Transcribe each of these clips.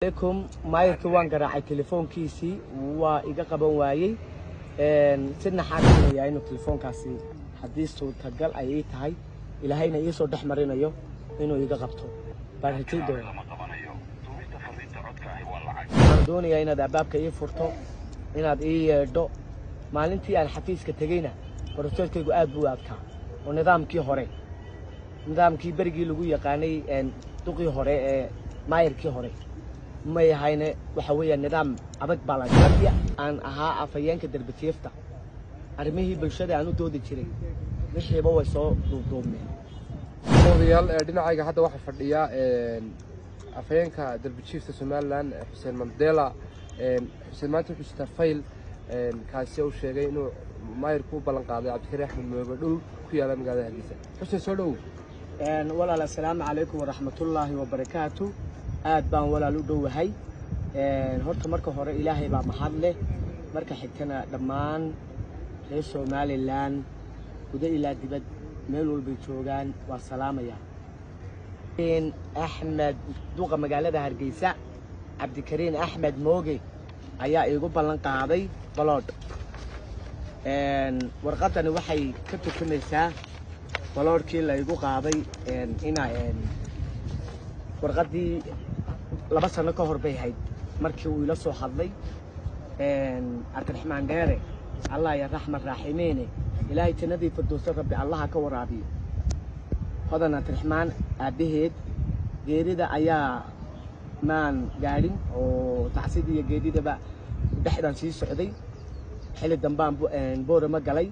عليكم مايك وان قراعي تليفون كيسي وإيجا قبون وايي سنة حاجة يعني إنه تليفون كاسي حديث صوت تقل أي تاي إلى هنا يسوع دحمرين أيوه إنه إيجا قبته بارتي دون دوني يعني ده باب كي فرطة هنا ده دو مالنتي الحفيز كتجينا ورسول كي جواب بوابك ونظام كي هوري نظام كي برجي لقوي قاني إن تقي هوري ماير كي هوري ما يهينا وحوي النظام عبد بالانسيا أن أها أفيان كدر بتيفتا أرميه بالشدة أنو دودي تري مش هي بوا يسوع دوم ريال دينا عايقة حتى واحد فردية أفيان كدر بتشيفتا سومالان حسين منديلا حسين مانتو حسين فايل كاسيو شيء إنه ما يركوب بالانقاضي عبد الكريم أحمد مبدول كيالا مقاضي هالجيسة حسين سولو ولا السلام عليكم ورحمة الله وبركاته aad baan walaal u dhowahay horta marka hore ilaahay baa mahad leh marka xigtana dhammaan reer Soomaaliland guda ilaa dibad meel walba joogan waa salaamaya Axmed duqa magaalada Hargeysa Cabdikariin Axmed Mooge ayaa iigu ballan qaaday balood warqadani waxay ka tukanaysaa baloodkii la iigu qaaday warqadii laba sano ka hor bay hayd markii uu ila soo hadlay Cabdiraxmaan Dheere Allah ya raxmad raaximeene ilaahay tanadii fadoosa rabbi Allah ka waraabiyo hodan Cabdiraxmaan aabaheed geerida ayaa maan gaarin oo tacsidiya geeridaba dhaxdan sii socday xilli dambaan boorama galay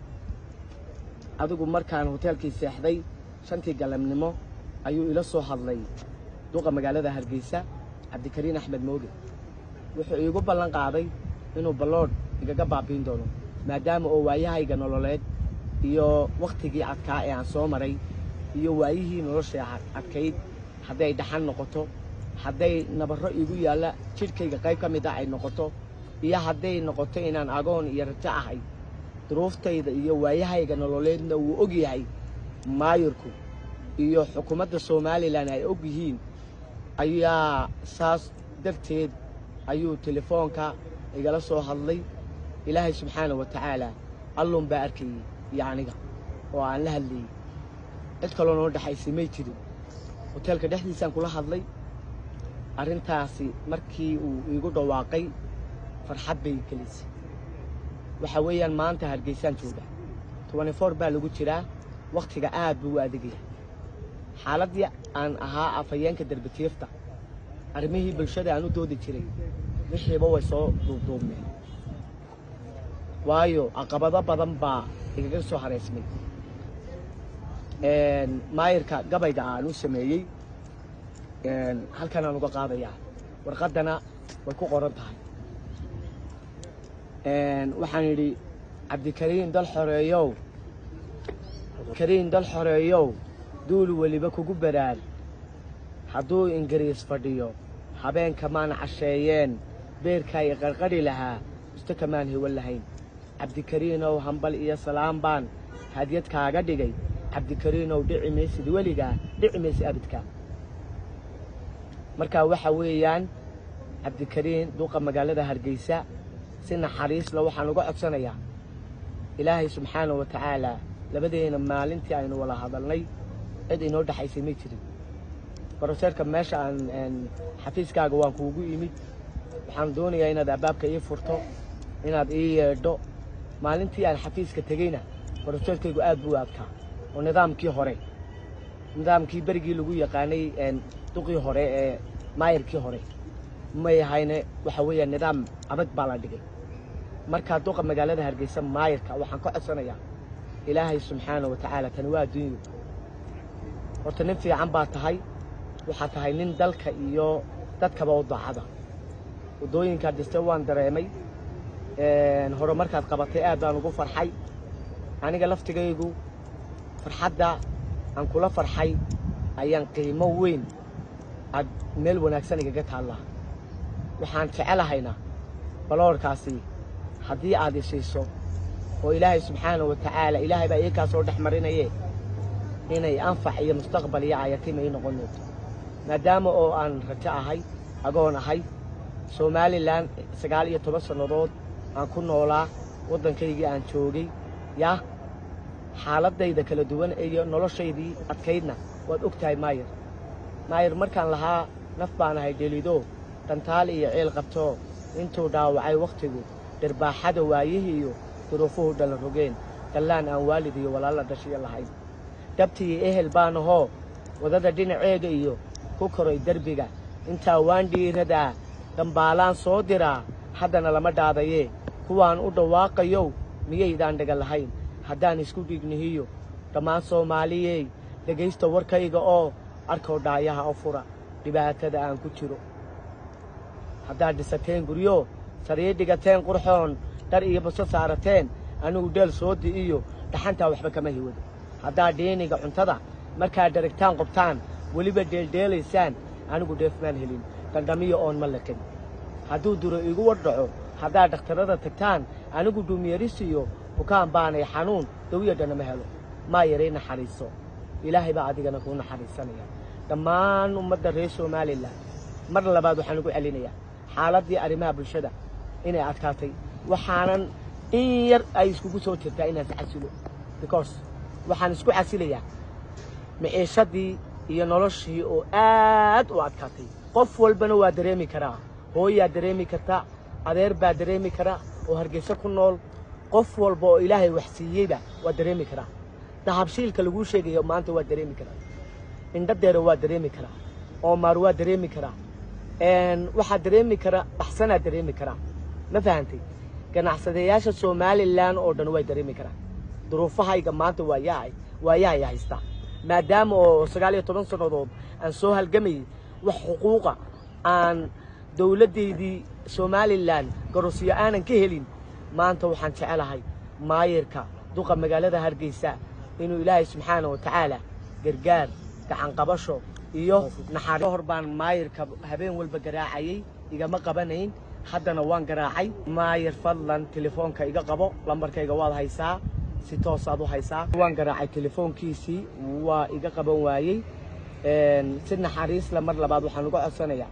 adigu markaan hotelkii seexday shantii galabnimo ayuu ila soo hadlay duqa magaalada Hargeysa Cabdikariin Axmed Mooge wuxuu iigu ballan qaaday inuu balood igaga baabiin doono maadaama oo waayahayga nololeed iyo waqtigii adkaa ee aan soo maray iyo waayihii nolosha adkayd haday dhaxan noqoto haday nabarro iigu yaala jirkayga qayb ka mid ah ay noqoto iyo haday noqoto inaan agoon iyo rajo ahay duruuftayda iyo waayahayga nololeedna uu og yahay maayirku iyo xukuumadda Soomaaliland ay og yihiin ayaa saas darteed ayuu telefoonka igala soo hadlay ilaahay subxaanahu wa ta'ala allon baa arkay yaaniga oo aan la hadlay cid kale oo dhaxaysay may jirin hotelka dhexdiisaan kula hadlay arintaasi markii uu iigu dhawaaqay farxad bay gelisay waxa weeyaan maanta Hargeysaan jooga 24 baa lagu jiraa waqtiga aad buu adeegay xaaladii aan ahaa afayeenka darbatiifta armihii bulshada aanu doodi jiray wixii way soo duubduubmeen waayo aqabado badan baa igaga soo hareysmay maayirka gabayga aanu sameeyay halkan aan uga qaadaya warqadana way ku qoran tahay waxaan yiri Cabdikariin dal xoreeyow دول ولي بكو برال حدو إنجليز فرديو حبين كمان عشيين بيركاي غرغري لها كمان هو اللهين عبدكرين وهمبل إيا سلام بان هديتك عقدي عبدكرين ودعي ميسي دوليقا دعي ميسي أبدكا مركا وحويان عبدكرين دوقا مقالة هرقيسا سنة حريص لو حانوقع أكسانيا إلهي سبحانه وتعالى لبدينا مالنتي عين ولا هذا اللي cid inoo dhaxaysay ma jirin boroseerka meesha aan xafiiskaaga waan kuugu yimid waxaan doonayaa inaad albaabka ii furto inaad ii yeedho maalintii aan xafiiska tagayna boroseerkaygu aad buu adkaa oo nidaamkii berigii lagu yaqaanay duqii hore ee maayirkii hore ma yahayna waxa weeyaan nidaam adag baa la dhigay markaa duqa magaalada Hargeysa maayirka waxaan ka codsanayaa ilaahay subxaanahu wa ta'ala tan waa adduunyo horta nin fiican baa tahay waxa tahay nin dalka iyo dadkaba u daacada wadooyinka dhiste waan dareemay horumarkaad qabatay aad baan ugu farxay aniga laftigaygu farxadda aan kula farxay ayaan qiimo weyn aad meel wanaagsan igaga taallaa waxaan jecelahayna baloorkaasi haddii aad isiiso oo ilaahay subxaanahu wa ta'ala ilaahay baa iyakaa soo dhex marinayee inay anfac iyo mustaqbal iyo ayatimo ay noqon doonto maadaama oo aan rajo ahay agoon ahay Somaliland 19 sannadood aan ku noolaa waddankaygii aan joogay yaa xaaladayda kala duwan iyo noloshaydii adkaydna waad ogtahay maayir markaan lahaa naf baan ahay dhelido dantaal iyo ceel qabto intuu dhaawacay waqtigu dhirbaaxada waayihii iyo duruufuhu dhalan rogeen dallaan aan waalid iyo walaal dhashiyo lahayn dabtii ehel baan ahoo wadada dhinaceega iyo ku koray darbiga intaa waan dhiiradaa dambaalaan soo diraa haddana lama dhaadaye kuwaan u dhawaaqayow miyaydaan dhaga lahayn haddaan isku dhignihiyo dhammaan Soomaaliyey dhagaysta warkayga oo arkow dhaayaha oo fura dhibaatada aan ku jiro haddaad dhisateen guryo sariir dhigateen qurxoon dar iyo baso saarateen anigu dheel soo di'iyo dhaxantaa waxba kama hiwado haddaad dheeniga cuntada markaad dharagtaan qobtaan weliba dheeldheelaysaan anigu dheefmaan helin dandhamiyo oon ma lakin hadduu duro igu wardhaco haddaad dhakhtarada tagtaan anigu dhuumiyarisiyo bukaan baanay xanuun dawiya dhana ma helo maa yaray naxariiso ilaahay baa adigana kuu naxariisanaya dhammaan ummadda reer Somaliland mar labaad waxaan ugu celinayaa xaaladii arrimaha bulshada inay adkaatay waxaanan in yar ay iskugu soo jirtaa inaan xasilo because waxaan isku xasilayaa maciishadii iyo noloshii oo aad u adkaatay qof walbana waa dareemi karaa hooyaa dareemi karta adeer baa dareemi karaa oo Hargeysa ku nool qof walba oo ilaahay wax siiyeyba waa dareemi karaa dahabshiilka lagu sheegayo maanta waa dareemi karaa indhadeero waa dareemi karaa oo maar waa dareemi karaa waxa dareemi karaa baxsana dareemi karaa ma fahantay ganacsadayaasha Somaliland oo dhan way dareemi karaa duruufahayga maanta waa yahay haysta maadaama oo 19 sannadood aan soo halgamay wax xuquuqa aan dawladeedii Somaliland garosiyo aanan ka helin maanta waxaan jecelahay maayirka duqa magaalada Hargeysa inuu Ilaahay subxaanahu wa ta'ala gargaar gacan qabasho iyo naxariis horbaan maayirka habeen walba garaacayay igama qabanayn haddana waan garaacay maayir fadlan telefoonka iga qabo lambarkayga waad haysaa si toos aad u haysaa waan garaacay telefoonkiisii waa iga qaban waayay si naxariis la mar labaad waxaan uga codsanayaa